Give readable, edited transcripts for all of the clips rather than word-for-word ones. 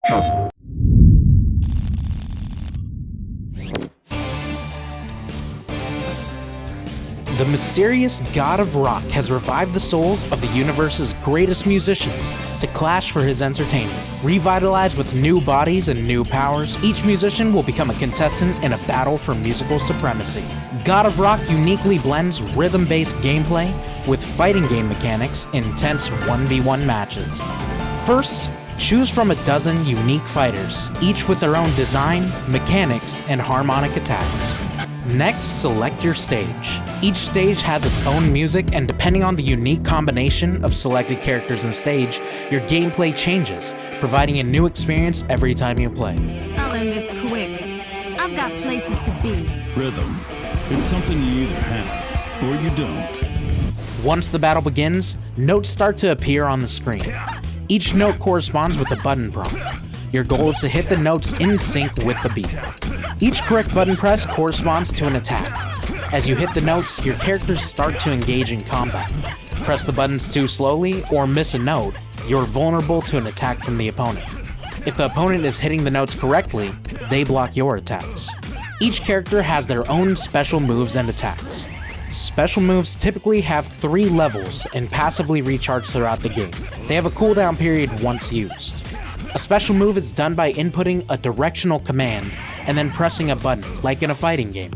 The mysterious God of Rock has revived the souls of the universe's greatest musicians to clash for his entertainment. Revitalized with new bodies and new powers, each musician will become a contestant in a battle for musical supremacy. God of Rock uniquely blends rhythm-based gameplay with fighting game mechanics in intense 1v1 matches. First, choose from a dozen unique fighters, each with their own design, mechanics, and harmonic attacks. Next, select your stage. Each stage has its own music, and depending on the unique combination of selected characters and stage, your gameplay changes, providing a new experience every time you play. I'll end this quick. I've got places to be. Rhythm. It's something you either have or you don't. Once the battle begins, notes start to appear on the screen. Each note corresponds with a button prompt. Your goal is to hit the notes in sync with the beat. Each correct button press corresponds to an attack. As you hit the notes, your characters start to engage in combat. Press the buttons too slowly or miss a note, you're vulnerable to an attack from the opponent. If the opponent is hitting the notes correctly, they block your attacks. Each character has their own special moves and attacks. Special moves typically have 3 levels and passively recharge throughout the game. They have a cooldown period once used. A special move is done by inputting a directional command and then pressing a button, like in a fighting game.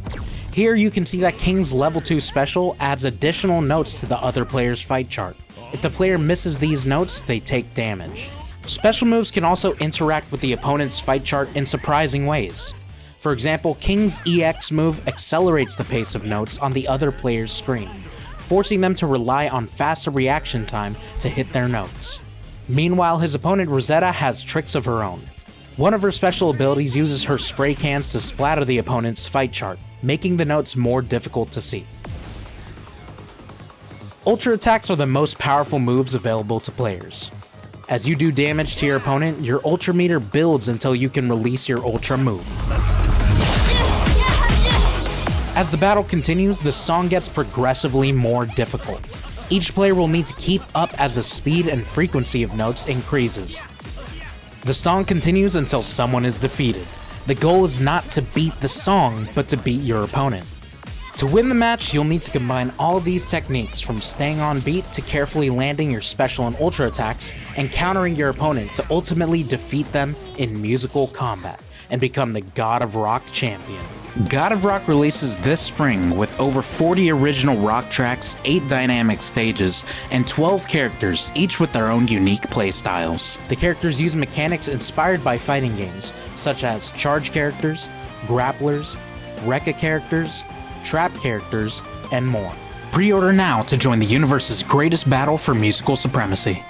Here you can see that King's level 2 special adds additional notes to the other player's fight chart. If the player misses these notes, they take damage. Special moves can also interact with the opponent's fight chart in surprising ways. For example, King's EX move accelerates the pace of notes on the other player's screen, forcing them to rely on faster reaction time to hit their notes. Meanwhile, his opponent Rosetta has tricks of her own. One of her special abilities uses her spray cans to splatter the opponent's fight chart, making the notes more difficult to see. Ultra attacks are the most powerful moves available to players. As you do damage to your opponent, your ultra meter builds until you can release your ultra move. As the battle continues, the song gets progressively more difficult. Each player will need to keep up as the speed and frequency of notes increases. The song continues until someone is defeated. The goal is not to beat the song, but to beat your opponent. To win the match, you'll need to combine all of these techniques, from staying on beat to carefully landing your special and ultra attacks and countering your opponent to ultimately defeat them in musical combat and become the God of Rock champion. God of Rock releases this spring with over 40 original rock tracks, 8 dynamic stages, and 12 characters, each with their own unique playstyles. The characters use mechanics inspired by fighting games, such as charge characters, grapplers, Rekka characters, trap characters, and more. Pre-order now to join the universe's greatest battle for musical supremacy.